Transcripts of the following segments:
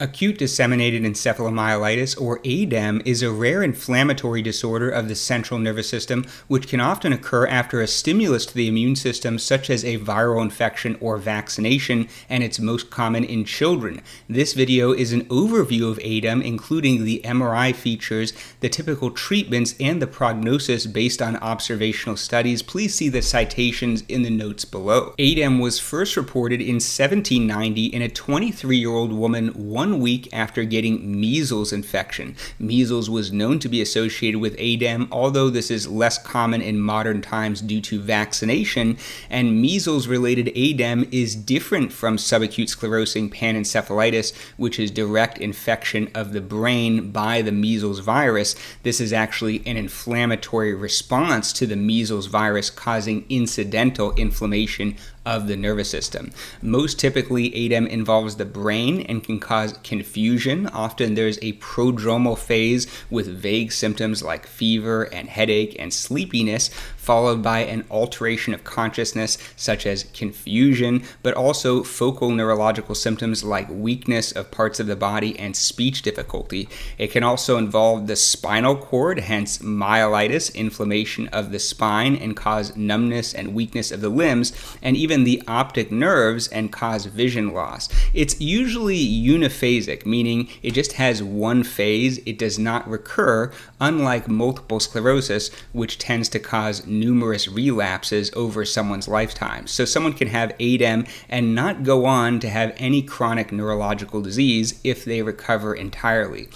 Acute Disseminated Encephalomyelitis, or ADEM, is a rare inflammatory disorder of the central nervous system which can often occur after a stimulus to the immune system such as a viral infection or vaccination, and it's most common in children. This video is an overview of ADEM, including the MRI features, the typical treatments, and the prognosis based on observational studies. Please see the citations in the notes below. ADEM was first reported in 1790 in a 23-year-old woman 1 week after getting measles infection. Measles was known to be associated with ADEM, although this is less common in modern times due to vaccination, and measles-related ADEM is different from subacute sclerosing panencephalitis, which is direct infection of the brain by the measles virus. This is actually an inflammatory response to the measles virus causing incidental inflammation of the nervous system. Most typically, ADEM involves the brain and can cause confusion. Often there's a prodromal phase with vague symptoms like fever and headache and sleepiness, followed by an alteration of consciousness such as confusion, but also focal neurological symptoms like weakness of parts of the body and speech difficulty. It can also involve the spinal cord, hence myelitis, inflammation of the spine, and cause numbness and weakness of the limbs, and even the optic nerves and cause vision loss. It's usually uniphasic, meaning it just has one phase. It does not recur, unlike multiple sclerosis, which tends to cause numerous relapses over someone's lifetime. So someone can have ADEM and not go on to have any chronic neurological disease if they recover entirely.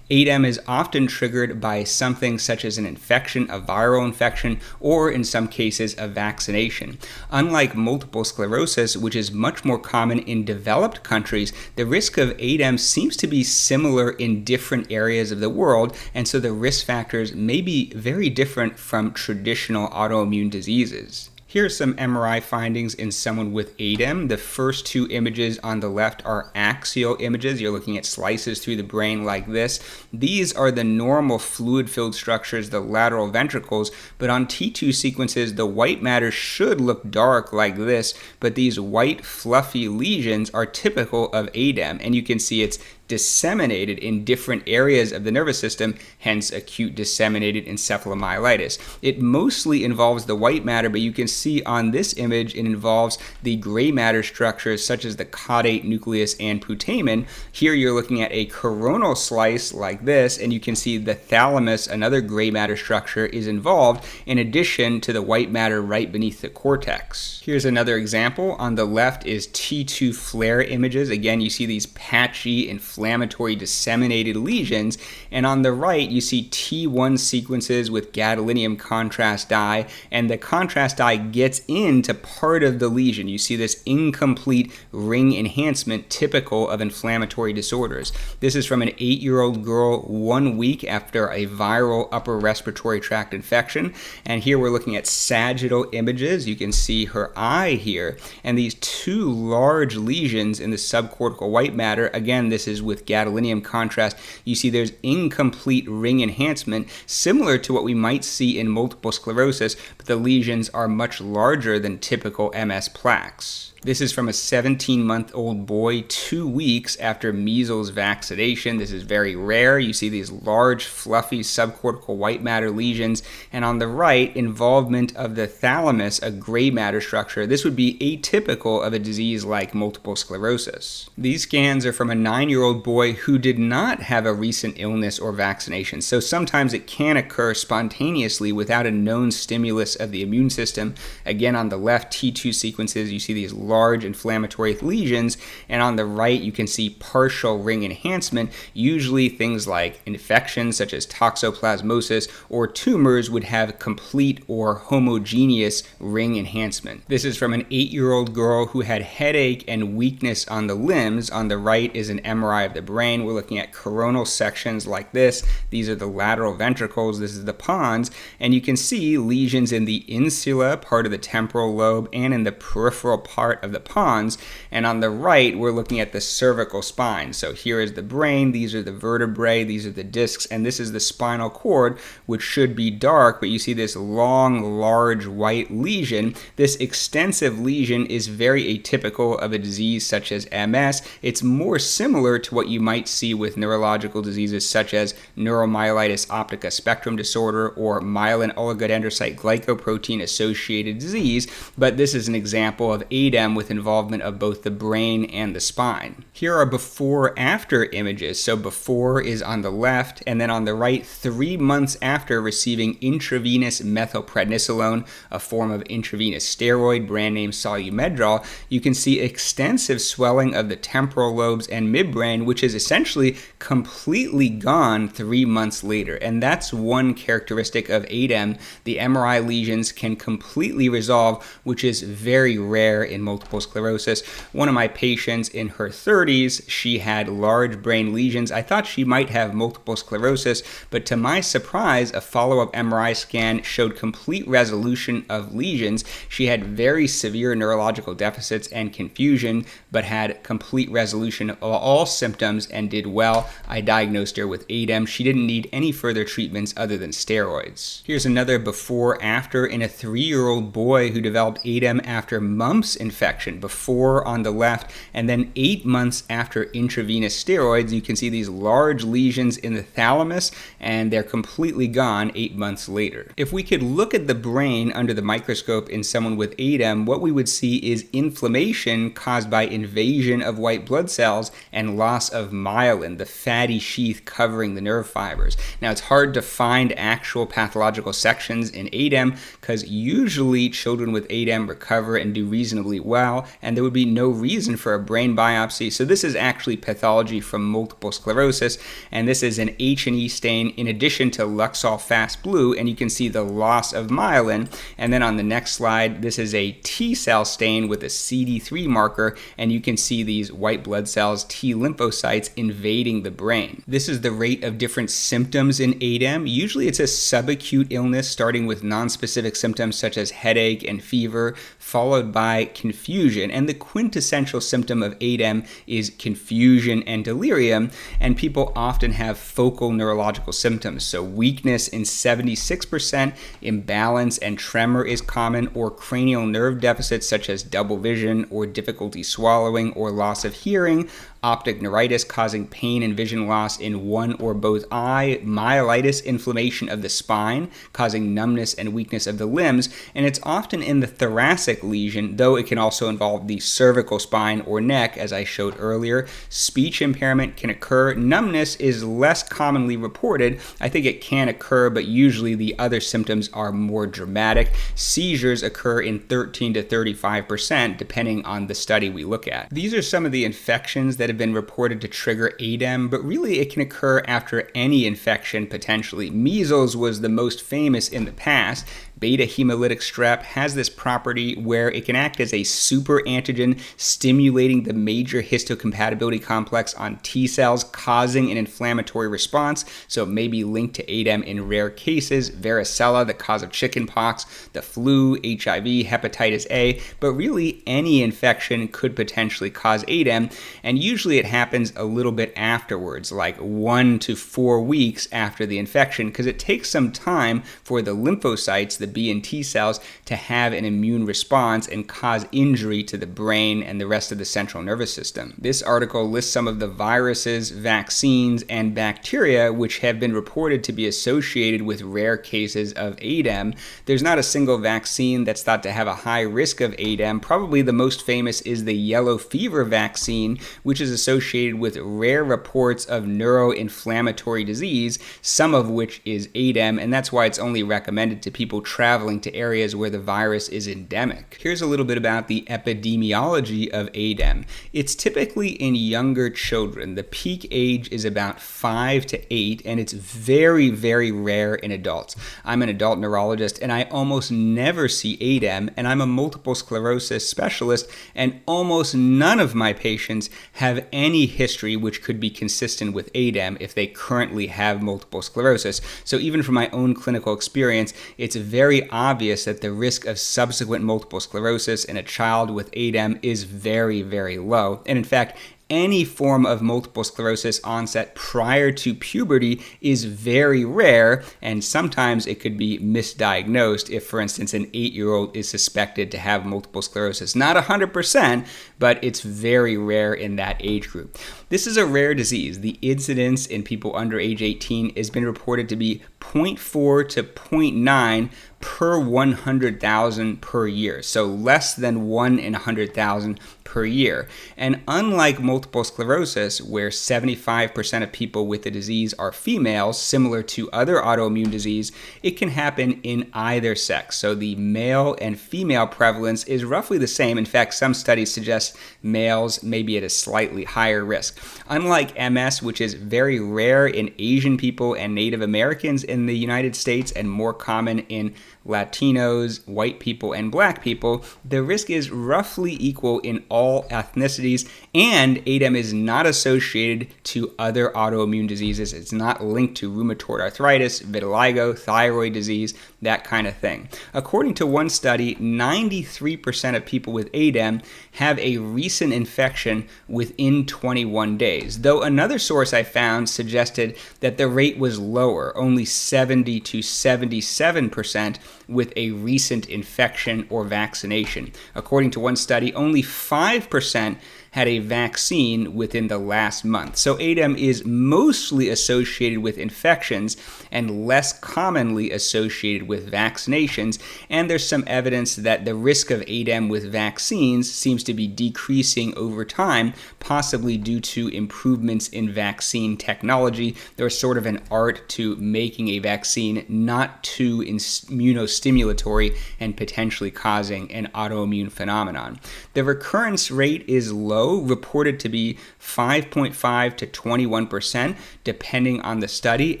ADEM is often triggered by something such as an infection, a viral infection, or in some cases a vaccination. Unlike multiple sclerosis, which is much more common in developed countries, the risk of ADEM seems to be similar in different areas of the world, and so the risk factors may be very different from traditional autoimmune diseases. Here are some MRI findings in someone with ADEM. The first two images on the left are axial images. You're looking at slices through the brain like this. These are the normal fluid-filled structures, the lateral ventricles, but on T2 sequences, the white matter should look dark like this, but these white, fluffy lesions are typical of ADEM, and you can see it's disseminated in different areas of the nervous system, hence acute disseminated encephalomyelitis. It mostly involves the white matter, but you can see on this image it involves the gray matter structures such as the caudate nucleus and putamen. Here you're looking at a coronal slice like this, and you can see the thalamus, another gray matter structure, is involved in addition to the white matter right beneath the cortex. Here's another example. On the left is T2 flare images. Again, you see these patchy inflammatory disseminated lesions, and on the right you see T1 sequences with gadolinium contrast dye, and the contrast dye gets into part of the lesion. You see this incomplete ring enhancement typical of inflammatory disorders. This is from an 8-year-old girl 1 week after a viral upper respiratory tract infection, and here we're looking at sagittal images. You can see her eye here, and these two large lesions in the subcortical white matter. Again, this is with gadolinium contrast. You see there's incomplete ring enhancement, similar to what we might see in multiple sclerosis, but the lesions are much larger than typical MS plaques. This is from a 17-month-old boy 2 weeks after measles vaccination. This is very rare. You see these large, fluffy subcortical white matter lesions, and on the right, involvement of the thalamus, a gray matter structure. This would be atypical of a disease like multiple sclerosis. These scans are from a 9-year-old boy who did not have a recent illness or vaccination, so sometimes it can occur spontaneously without a known stimulus of the immune system. Again, on the left T2 sequences, you see these large inflammatory lesions, and on the right you can see partial ring enhancement. Usually things like infections such as toxoplasmosis or tumors would have complete or homogeneous ring enhancement. This is from an 8-year-old girl who had headache and weakness on the limbs. On the right is an MRI of the brain. We're looking at coronal sections like this. These are the lateral ventricles. This is the pons, and you can see lesions in the insula, part of the temporal lobe, and in the peripheral part part of the pons. And on the right, we're looking at the cervical spine. So here is the brain, these are the vertebrae, these are the discs, and this is the spinal cord, which should be dark, but you see this long, large white lesion. This extensive lesion is very atypical of a disease such as MS. It's more similar to what you might see with neurological diseases such as neuromyelitis optica spectrum disorder or myelin oligodendrocyte glycoprotein associated disease, but this is an example of ADEM with involvement of both the brain and the spine. Here are before-after images. So before is on the left, and then on the right, 3 months after receiving intravenous methylprednisolone, a form of intravenous steroid, brand name Solumedrol, you can see extensive swelling of the temporal lobes and midbrain, which is essentially completely gone 3 months later. And that's one characteristic of ADEM. The MRI lesions can completely resolve, which is very rare in multiple sclerosis. One of my patients in her 30s, she had large brain lesions. I thought she might have multiple sclerosis, but to my surprise, a follow-up MRI scan showed complete resolution of lesions. She had very severe neurological deficits and confusion, but had complete resolution of all symptoms and did well. I diagnosed her with ADEM. She didn't need any further treatments other than steroids. Here's another before-after in a 3-year-old boy who developed ADEM after mumps infection, before on the left, and then 8 months after intravenous steroids. You can see these large lesions in the thalamus, and they're completely gone 8 months later. If we could look at the brain under the microscope in someone with ADEM, what we would see is inflammation caused by invasion of white blood cells and loss of myelin, the fatty sheath covering the nerve fibers. Now, it's hard to find actual pathological sections in ADEM because usually children with ADEM recover and do reasonably well, and there would be no reason for a brain biopsy. So this is actually pathology from multiple sclerosis, and this is an H&E stain in addition to Luxol Fast Blue, and you can see the loss of myelin. And then on the next slide, this is a T cell stain with a CD3 marker, and you can see these white blood cells, T lymphocytes, invading the brain. This is the rate of different symptoms in ADEM. Usually it's a subacute illness starting with nonspecific symptoms such as headache and fever, followed by confusion. And the quintessential symptom of ADEM is confusion and delirium, and people often have focal neurological symptoms. So weakness in 76%, imbalance and tremor is common, or cranial nerve deficits such as double vision or difficulty swallowing or loss of hearing, optic neuritis causing pain and vision loss in one or both eye, myelitis, inflammation of the spine causing numbness and weakness of the limbs, and it's often in the thoracic lesion, though it can also involve the cervical spine or neck, as I showed earlier. Speech impairment can occur. Numbness is less commonly reported. I think it can occur, but usually the other symptoms are more dramatic. Seizures occur in 13 to 35%, depending on the study we look at. These are some of the infections that have been reported to trigger ADEM, but really it can occur after any infection potentially. Measles was the most famous in the past. Beta hemolytic strep has this property where it can act as a super antigen, stimulating the major histocompatibility complex on T cells, causing an inflammatory response. So it may be linked to ADEM in rare cases. Varicella, the cause of chickenpox, the flu, HIV, hepatitis A, but really any infection could potentially cause ADEM, and usually it happens a little bit afterwards, like 1 to 4 weeks after the infection, because it takes some time for the lymphocytes, the B and T cells, to have an immune response and cause injury to the brain and the rest of the central nervous system. This article lists some of the viruses, vaccines, and bacteria which have been reported to be associated with rare cases of ADEM. There's not a single vaccine that's thought to have a high risk of ADEM. Probably the most famous is the yellow fever vaccine, which is associated with rare reports of neuroinflammatory disease, some of which is ADEM, and that's why it's only recommended to people traveling to areas where the virus is endemic. Here's a little bit about the epidemiology of ADEM. It's typically in younger children. The peak age is about 5 to 8, and it's very, very rare in adults. I'm an adult neurologist, and I almost never see ADEM, and I'm a multiple sclerosis specialist, and almost none of my patients have any history which could be consistent with ADEM if they currently have multiple sclerosis. So even from my own clinical experience, it's very very obvious that the risk of subsequent multiple sclerosis in a child with ADEM is very, very low. And in fact, any form of multiple sclerosis onset prior to puberty is very rare, and sometimes it could be misdiagnosed if, for instance, an 8-year-old is suspected to have multiple sclerosis. Not 100%, but it's very rare in that age group. This is a rare disease. The incidence in people under age 18 has been reported to be 0.4 to 0.9 per 100,000 per year, so less than 1 in 100,000 per year. And unlike multiple sclerosis, where 75% of people with the disease are females, similar to other autoimmune disease, it can happen in either sex. So the male and female prevalence is roughly the same. In fact, some studies suggest males may be at a slightly higher risk. Unlike MS, which is very rare in Asian people and Native Americans in the United States and more common in Latinos, white people, and black people, the risk is roughly equal in all ethnicities, and ADEM is not associated to other autoimmune diseases. It's not linked to rheumatoid arthritis, vitiligo, thyroid disease, that kind of thing. According to one study, 93% of people with ADEM have a recent infection within 21 days, though another source I found suggested that the rate was lower, only 70 to 77% with a recent infection or vaccination. According to one study, only 5% had a vaccine within the last month. So ADEM is mostly associated with infections and less commonly associated with vaccinations, and there's some evidence that the risk of ADEM with vaccines seems to be decreasing over time, possibly due to improvements in vaccine technology. There's sort of an art to making a vaccine not too immunostimulatory and potentially causing an autoimmune phenomenon. The recurrence rate is low, reported to be 5.5 to 21%, depending on the study,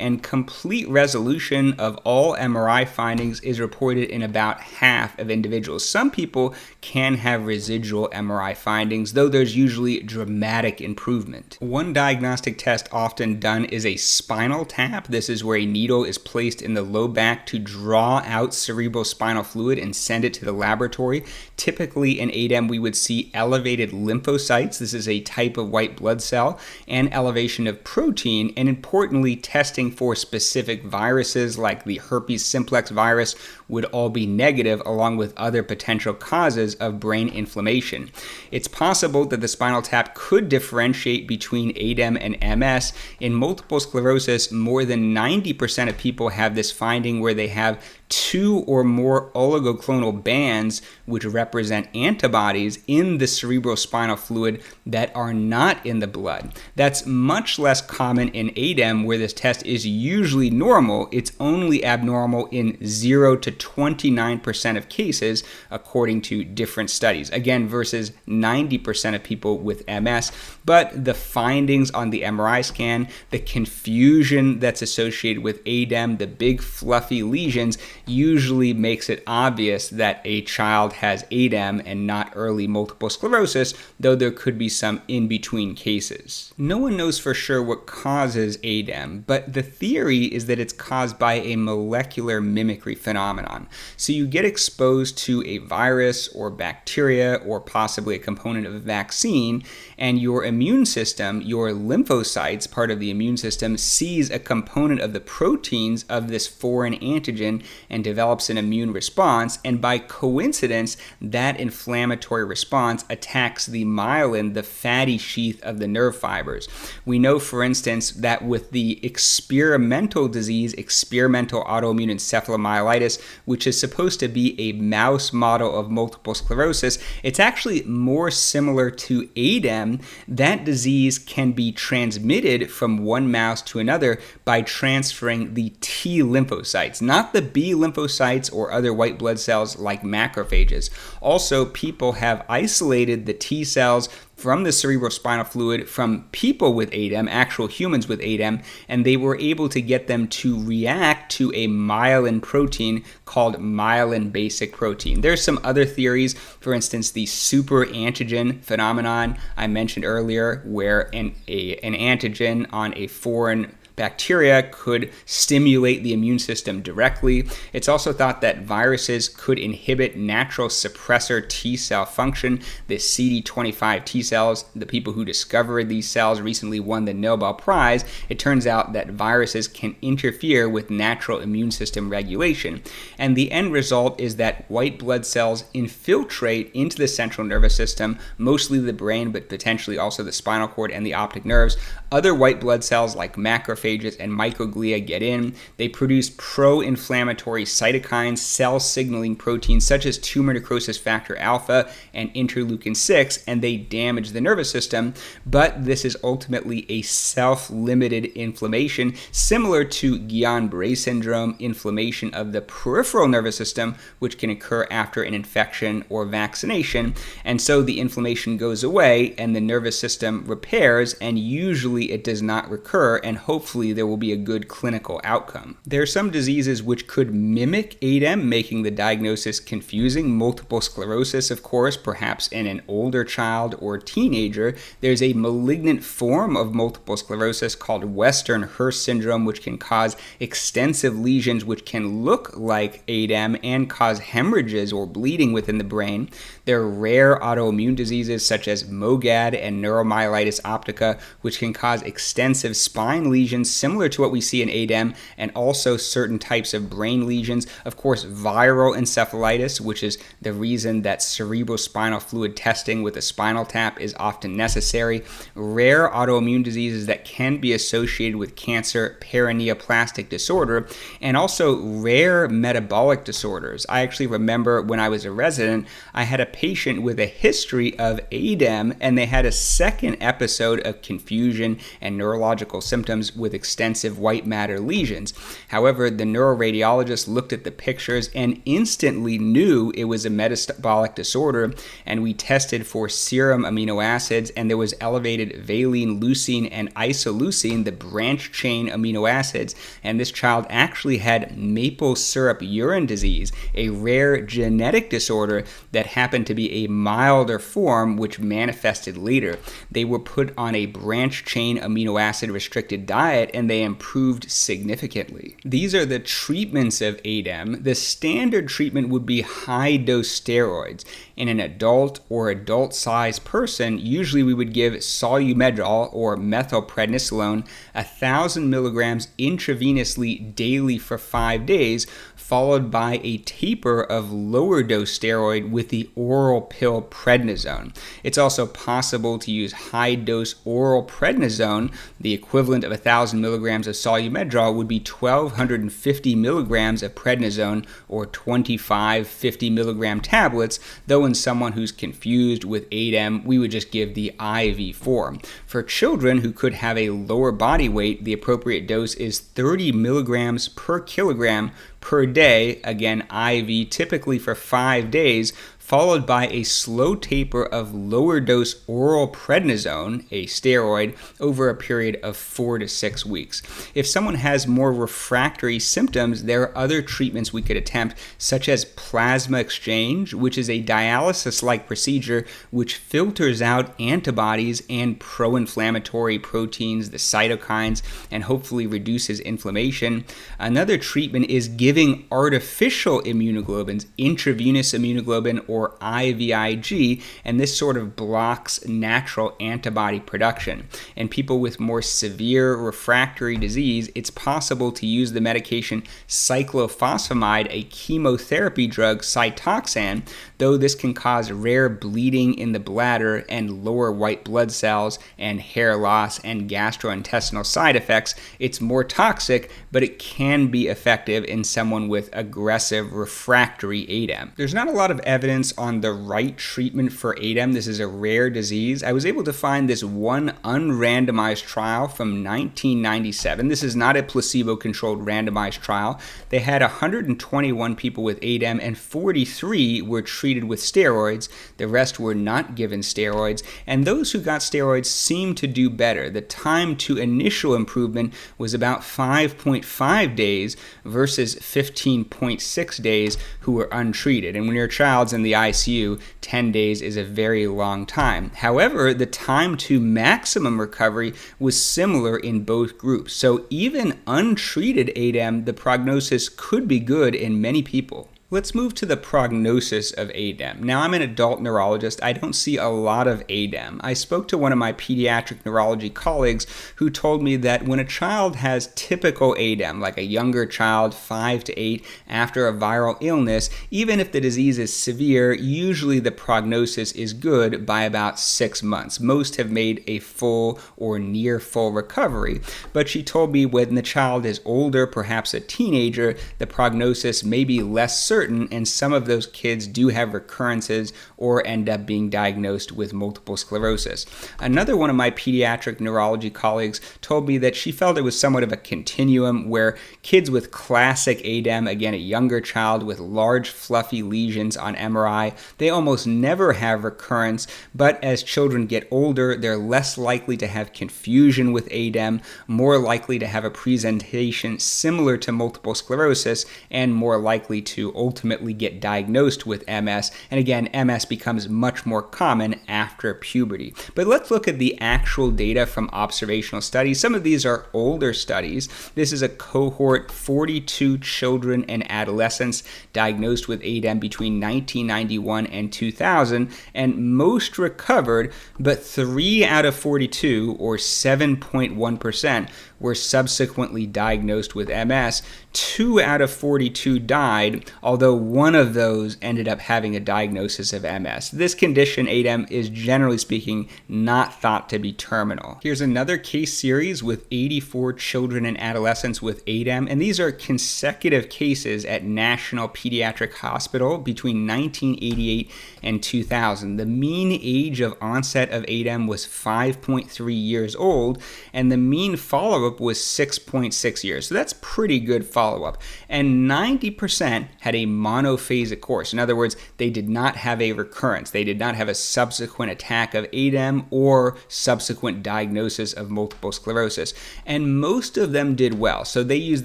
and complete resolution of all MRI findings is reported in about half of individuals. Some people can have residual MRI findings, though there's usually dramatic improvement. One diagnostic test often done is a spinal tap. This is where a needle is placed in the low back to draw out cerebrospinal fluid and send it to the laboratory. Typically in ADEM, we would see elevated lymphocytes. This is a type of white blood cell, and elevation of protein, and importantly, testing for specific viruses like the herpes simplex virus would all be negative, along with other potential causes of brain inflammation. It's possible that the spinal tap could differentiate between ADEM and MS. In multiple sclerosis, more than 90% of people have this finding where they have 2 or more oligoclonal bands, which represent antibodies in the cerebrospinal fluid that are not in the blood. That's much less common in ADEM, where this test is usually normal. It's only abnormal in 0 to 29% of cases, according to different studies. Again, versus 90% of people with MS. But the findings on the MRI scan, the confusion that's associated with ADEM, the big fluffy lesions, usually makes it obvious that a child has ADEM and not early multiple sclerosis, though there could be some in-between cases. No one knows for sure what causes ADEM, but the theory is that it's caused by a molecular mimicry phenomenon. So you get exposed to a virus or bacteria or possibly a component of a vaccine, and your immune system, your lymphocytes, part of the immune system, sees a component of the proteins of this foreign antigen and develops an immune response, and by coincidence, that inflammatory response attacks the myelin, the fatty sheath of the nerve fibers. We know, for instance, that with the experimental disease, experimental autoimmune encephalomyelitis, which is supposed to be a mouse model of multiple sclerosis, it's actually more similar to ADEM. That disease can be transmitted from one mouse to another by transferring the T lymphocytes, not the B lymphocytes or other white blood cells like macrophages. Also, people have isolated the T cells from the cerebrospinal fluid from people with ADEM, actual humans with ADEM, and they were able to get them to react to a myelin protein called myelin basic protein. There's some other theories, for instance, the super antigen phenomenon I mentioned earlier, where an antigen on a foreign bacteria could stimulate the immune system directly. It's also thought that viruses could inhibit natural suppressor T cell function, the CD25 T cells. The people who discovered these cells recently won the Nobel Prize. It turns out that viruses can interfere with natural immune system regulation. And the end result is that white blood cells infiltrate into the central nervous system, mostly the brain, but potentially also the spinal cord and the optic nerves. Other white blood cells like macrophages and microglia get in. They produce pro-inflammatory cytokines, cell signaling proteins such as tumor necrosis factor alpha and interleukin 6, and they damage the nervous system. But this is ultimately a self-limited inflammation, similar to Guillain-Barré syndrome, inflammation of the peripheral nervous system, which can occur after an infection or vaccination. And so the inflammation goes away and the nervous system repairs, and usually it does not recur, and hopefully there will be a good clinical outcome. There are some diseases which could mimic ADEM, making the diagnosis confusing. Multiple sclerosis, of course, perhaps in an older child or teenager. There's a malignant form of multiple sclerosis called Western Hurst syndrome, which can cause extensive lesions which can look like ADEM and cause hemorrhages or bleeding within the brain. There are rare autoimmune diseases such as MOGAD and neuromyelitis optica, which can cause extensive spine lesions similar to what we see in ADEM, and also certain types of brain lesions. Of course, viral encephalitis, which is the reason that cerebrospinal fluid testing with a spinal tap is often necessary. Rare autoimmune diseases that can be associated with cancer, paraneoplastic disorder, and also rare metabolic disorders. I actually remember when I was a resident, I had a patient with a history of ADEM, and they had a second episode of confusion and neurological symptoms with extensive white matter lesions. However, the neuroradiologist looked at the pictures and instantly knew it was a metabolic disorder, and we tested for serum amino acids, and there was elevated valine, leucine, and isoleucine, the branch chain amino acids, and this child actually had maple syrup urine disease, a rare genetic disorder that happened to be a milder form which manifested later. They were put on a branch chain amino acid restricted diet, and they improved significantly. These are the treatments of ADEM. The standard treatment would be high-dose steroids. In an adult or adult-sized person, usually we would give solumedrol or methylprednisolone 1,000 milligrams intravenously daily for 5 days, followed by a taper of lower dose steroid with the oral pill prednisone. It's also possible to use high dose oral prednisone. The equivalent of 1,000 milligrams of solumedrol would be 1,250 milligrams of prednisone, or 25 50 milligram tablets, though in someone who's confused with ADEM, we would just give the IV form. For children who could have a lower body weight, the appropriate dose is 30 milligrams per kilogram per day, again IV, typically for 5 days, followed by a slow taper of lower dose oral prednisone, a steroid, over a period of 4 to 6 weeks. If someone has more refractory symptoms, there are other treatments we could attempt, such as plasma exchange, which is a dialysis-like procedure which filters out antibodies and pro-inflammatory proteins, the cytokines, and hopefully reduces inflammation. Another treatment is giving artificial immunoglobulins, intravenous immunoglobulin or IVIG, and this sort of blocks natural antibody production. In people with more severe refractory disease, it's possible to use the medication cyclophosphamide, a chemotherapy drug, Cytoxan, though this can cause rare bleeding in the bladder and lower white blood cells and hair loss and gastrointestinal side effects. It's more toxic, but it can be effective in someone with aggressive refractory ADEM. There's not a lot of evidence on the right treatment for ADEM. This is a rare disease. I was able to find this one unrandomized trial from 1997. This is not a placebo-controlled randomized trial. They had 121 people with ADEM, and 43 were treated treated with steroids. The rest were not given steroids, and those who got steroids seemed to do better. The time to initial improvement was about 5.5 days versus 15.6 days who were untreated. And when your child's in the ICU, 10 days is a very long time. However, the time to maximum recovery was similar in both groups. So even untreated ADEM, the prognosis could be good in many people. Let's move to the prognosis of ADEM. Now, I'm an adult neurologist. I don't see a lot of ADEM. I spoke to one of my pediatric neurology colleagues who told me that when a child has typical ADEM, like a younger child, 5 to 8, after a viral illness, even if the disease is severe, usually the prognosis is good by about 6 months. Most have made a full or near full recovery. But she told me when the child is older, perhaps a teenager, the prognosis may be less certain, and some of those kids do have recurrences or end up being diagnosed with multiple sclerosis. Another one of my pediatric neurology colleagues told me that she felt it was somewhat of a continuum where kids with classic ADEM, again a younger child with large fluffy lesions on MRI, they almost never have recurrence, but as children get older, they're less likely to have confusion with ADEM, more likely to have a presentation similar to multiple sclerosis, and more likely to ultimately get diagnosed with MS. And again, MS becomes much more common after puberty. But let's look at the actual data from observational studies. Some of these are older studies. This is a cohort, 42 children and adolescents diagnosed with ADEM between 1991 and 2000, and most recovered, but 3 out of 42, or 7.1%, were subsequently diagnosed with MS. 2 out of 42 died, although one of those ended up having a diagnosis of MS. This condition, ADEM, is generally speaking not thought to be terminal. Here's another case series with 84 children and adolescents with ADEM, and these are consecutive cases at National Pediatric Hospital between 1988 and 2000. The mean age of onset of ADEM was 5.3 years old, and the mean follow-up was 6.6 years. So that's pretty good follow-up. And 90% had a monophasic course. In other words, they did not have a recurrence. They did not have a subsequent attack of ADEM or subsequent diagnosis of multiple sclerosis. And most of them did well. So they used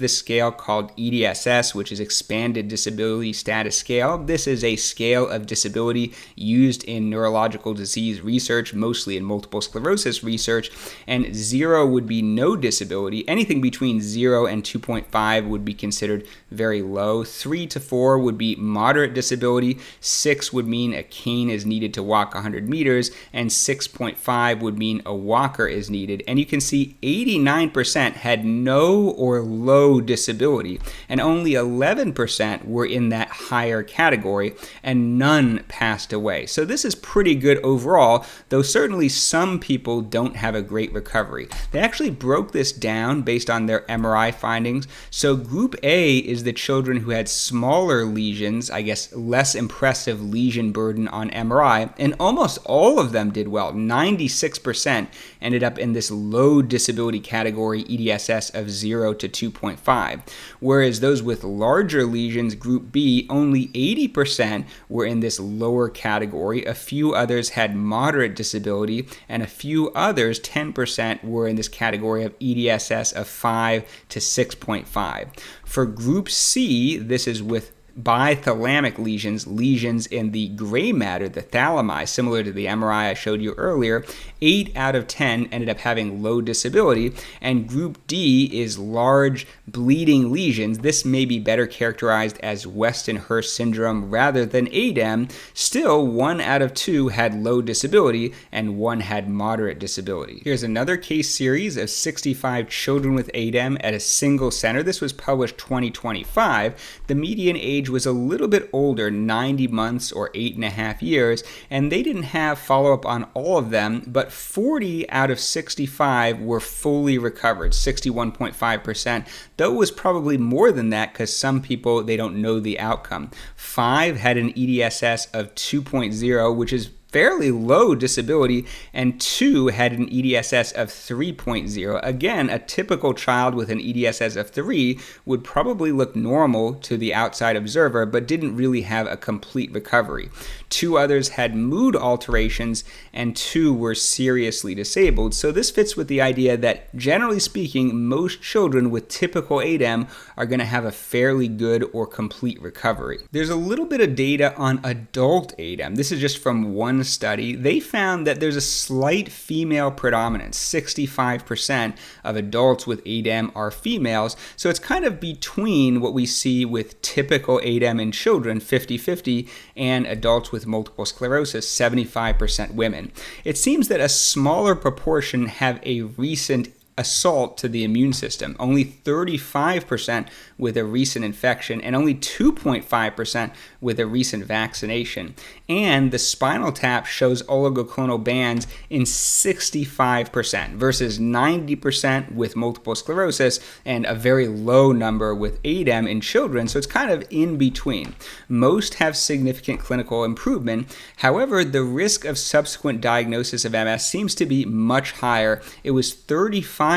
this scale called EDSS, which is Expanded Disability Status Scale. This is a scale of disability used in neurological disease research, mostly in multiple sclerosis research. And 0 would be no disability. Anything between 0 and 2.5 would be considered very low. 3 to 4 would be moderate disability. 6 would mean a cane is needed to walk 100 meters, and 6.5 would mean a walker is needed. And you can see 89% had no or low disability, and only 11% were in that higher category, and none passed away. So this is pretty good overall, though certainly some people don't have a great recovery. They actually broke this down based on their MRI findings. So group A is the children who had smaller lesions, I guess less impressive lesion burden on MRI, and almost all of them did well. 96% ended up in this low disability category, EDSS of 0 to 2.5. Whereas those with larger lesions, group B, only 80% were in this lower category. A few others had moderate disability, and a few others, 10%, were in this category of EDSS of 5 to 6.5. For group C, this is with bithalamic lesions in the gray matter, the thalami, similar to the MRI I showed you earlier. 8 out of 10 ended up having low disability, and group D is large bleeding lesions. This may be better characterized as Weston-Hurst syndrome rather than ADEM. Still, 1 out of 2 had low disability, and 1 had moderate disability. Here's another case series of 65 children with ADEM at a single center. This was published 2025. The median age was a little bit older, 90 months or 8.5 years, and they didn't have follow-up on all of them, but 40 out of 65 were fully recovered, 61.5%. Though it was probably more than that because some people, they don't know the outcome. 5 had an EDSS of 2.0, which is fairly low disability, and 2 had an EDSS of 3.0. Again, a typical child with an EDSS of 3 would probably look normal to the outside observer, but didn't really have a complete recovery. 2 others had mood alterations, and 2 were seriously disabled. So this fits with the idea that, generally speaking, most children with typical ADEM are going to have a fairly good or complete recovery. There's a little bit of data on adult ADEM. This is just from one study. They found that there's a slight female predominance. 65% of adults with ADEM are females, so it's kind of between what we see with typical ADEM in children, 50-50, and adults with multiple sclerosis, 75% women. It seems that a smaller proportion have a recent assault to the immune system, only 35% with a recent infection, and only 2.5% with a recent vaccination. And the spinal tap shows oligoclonal bands in 65% versus 90% with multiple sclerosis and a very low number with ADEM in children, so it's kind of in between. Most have significant clinical improvement. However, the risk of subsequent diagnosis of MS seems to be much higher. It was 35%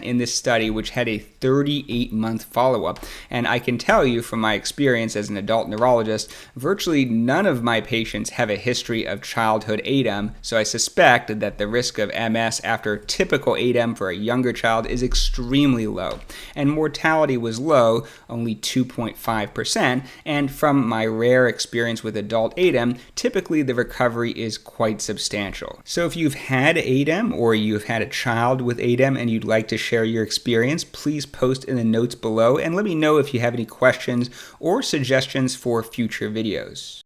in this study, which had a 38-month follow-up. And I can tell you from my experience as an adult neurologist, virtually none of my patients have a history of childhood ADEM, so I suspect that the risk of MS after typical ADEM for a younger child is extremely low. And mortality was low, only 2.5%, and from my rare experience with adult ADEM, typically the recovery is quite substantial. So if you've had ADEM or you've had a child with ADEM and you'd like to share your experience, please post in the notes below and let me know if you have any questions or suggestions for future videos.